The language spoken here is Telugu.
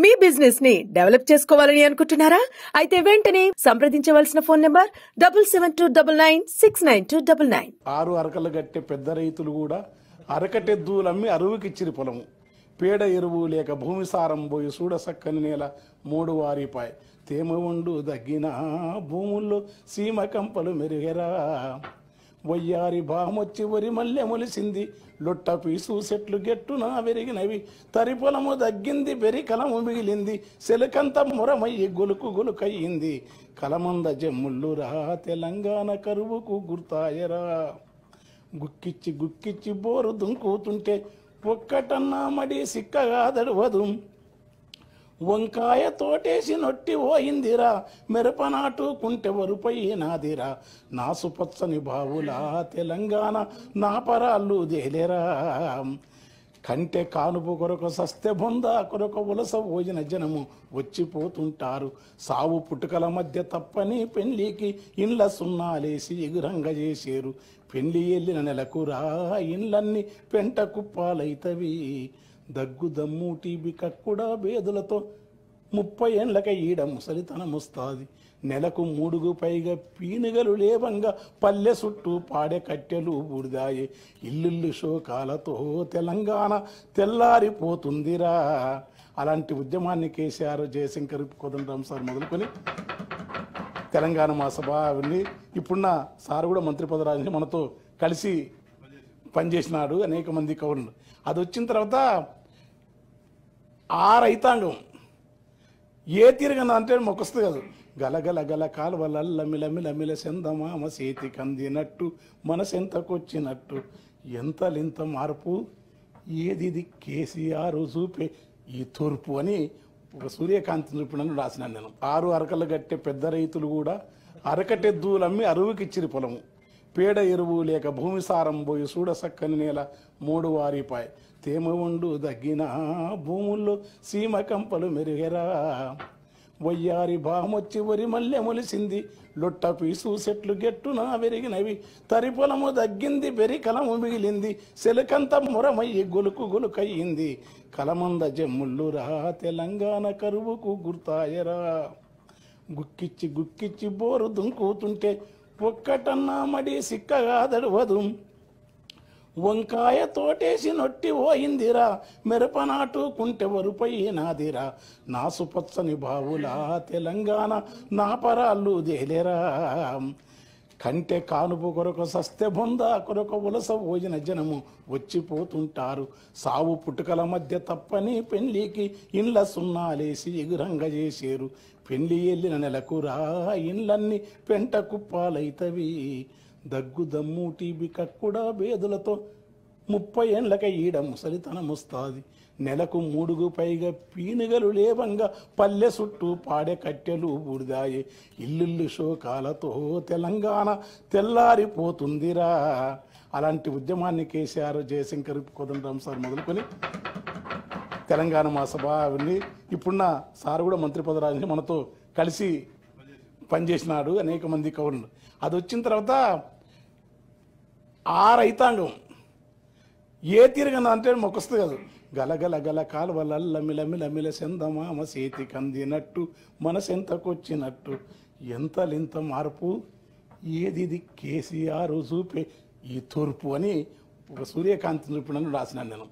మీ బిజినెస్ ని డెవలప్ చేసుకోవాలని అనుకుంటున్నారా? అయితే వెంటనే సంప్రదించవలసిన ఫోన్ నంబర్ 7729969299. 6 అరకలు గట్టే పెద్ద రైతులు కూడా అరకటెద్దులమ్మి అరువుకిచ్చిరి పొలము. పేడ ఎరువు లేక భూమి సారం పోయి చూడ సక్కని నేల 3 వారిపాయ్. తేమ ఉండు దగ్గిన భూముల్లో సీమ కంపలు మెరుగెరా. వయ్యారి బామొచ్చి వరి మల్లె మొలిసింది, లొట్ట పీసు చెట్లు గెట్టున వెరిగినవి. తరి పొలము దగ్గింది, బెరి కలము మిగిలింది, సెలకంత మురమయ్యి గొలుకు గొలుకయ్యింది. కలమంద జమ్ముళ్ళురా తెలంగాణ కరువుకు గుర్తాయరా. గుక్కిచ్చి గుక్కిచ్చి బోరు దుంకుతుంటే ఒక్కటన్నా మడి సిక్కగా దడవదు. వంకాయ తోటేసి నొట్టి పోయిందిరా, మెరపనాటు కుంటె వరుపై నాదిరా. నాసుపచ్చని బావులా తెలంగాణ నా పరాళ్ళు దేలేరా. కంటె కానుపు కొరకు సస్తె బొంద కొరకు ఉలస భోజన జనము వచ్చిపోతుంటారు. సావు పుట్టుకల మధ్య తప్పని పెళ్లికి ఇండ్ల సున్నాలేసి ఎగురంగ చేసేరు. పెళ్లి వెళ్ళిన నెలకురా ఇండ్లన్నీ పెంట కుప్పాలైతవి. దగ్గు దమ్ము టీబీ కక్కుడా బేదులతో 30 ఏండ్లక ఈడ ముసలితనముస్తాది. నెలకు 3కు పైగా పీనుగలు లేవంగా పల్లె చుట్టూ పాడే కట్టెలు బూడిదాయే. ఇల్లు శోకాలతో తెలంగాణ తెల్లారిపోతుందిరా. అలాంటి ఉద్యమాన్ని కేసీఆర్, జయశంకర్, కోదండరాం సార్ మొదలుకొని తెలంగాణ మా సభ అవన్నీ ఇప్పుడున్న సార్ కూడా మంత్రి పదరాజు మనతో కలిసి పనిచేసినాడు. అనేక మంది కవులు. అది వచ్చిన తర్వాత ఆ రైతాంగం ఏ తిరగనంటే మొక్కస్తుంది కాదు. గలగల గల కాలువలల్ల మిలమిల సెందమామ చేతి కందినట్టు మనసెంతకొచ్చినట్టు ఎంతలింత మార్పు ఏది కేసీఆర్ చూపే ఈ తూర్పు అని ఒక సూర్యకాంతి చూపినని రాసినాను నేను. 6 అరకలు గట్టే పెద్ద రైతులు కూడా అరకటెద్దులమ్మి అరువుకిచ్చిరి పొలము. పేడ ఎరువు లేక భూమి సారం పోయి చూడ సక్కని నేల 3 వారిపాయ్. తేమ ఉండు దగ్గిన భూముల్లో సీమ కంపలు మెరుగెరా. వయ్యారి బామొచ్చి వరి మల్లె మొలిసింది, లొట్ట పీసు చెట్లు గెట్టున వెరిగినవి. తరి పొలము దగ్గింది, బెరి కలము మిగిలింది, సెలకంత మురమయ్యి గొలుకు గొలుకయ్యింది. కలమంద జమ్ముళ్ళురా తెలంగాణ కరువుకు గుర్తాయరా. గుక్కిచ్చి గుక్కిచ్చి బోరు దుంకుతుంటే ఒక్కటన్నా మడి సిక్కగా దడవదు. వంకాయ తోటేసి నొట్టి పోయిందిరా, మెరపనాటు కుంటె వరుపై నాదిరా. నాసుపచ్చని బావులా తెలంగాణ నా పరాళ్ళు దేలేరా. కంటె కానుపు కొరకు సస్తె బొంద కొరకు ఉలస భోజన జనము వచ్చిపోతుంటారు. సావు పుట్టుకల మధ్య తప్పని పెళ్లికి ఇండ్ల సున్నాలేసి ఎగురంగ చేసేరు. పెళ్లి వెళ్ళిన నెలకురా ఇండ్లన్నీ పెంట కుప్పాలైతవి. దగ్గు దమ్ము టీబీ కక్కుడా బేదులతో 30 ఏండ్లక ఈడ ముసలితనముస్తాది. నెలకు 3కు పైగా పీనుగలు లేవంగా పల్లె చుట్టూ పాడే కట్టెలు బూడిదాయే. ఇల్లు శోకాలతో తెలంగాణ తెల్లారిపోతుందిరా. అలాంటి ఉద్యమాన్ని కేసీఆర్, జయశంకర్, కోదండరాం సార్ మొదలుకొని తెలంగాణ మా సభ అవన్నీ ఇప్పుడున్న సార్ కూడా మంత్రి పదరాజు మనతో కలిసి పనిచేసినాడు. అనేక మంది కవులు. అది వచ్చిన తర్వాత ఆ రైతాంగం ఏ తిరగనంటే మొక్కస్తుంది కాదు. గలగల గల కాలువలల్ల మిలమిల సెందమామ చేతి కందినట్టు మనసెంతకొచ్చినట్టు ఎంతలింత మార్పు ఏది కేసీఆర్ చూపే ఈ తూర్పు అని ఒక సూర్యకాంతి చూపినని రాసినాను నేను.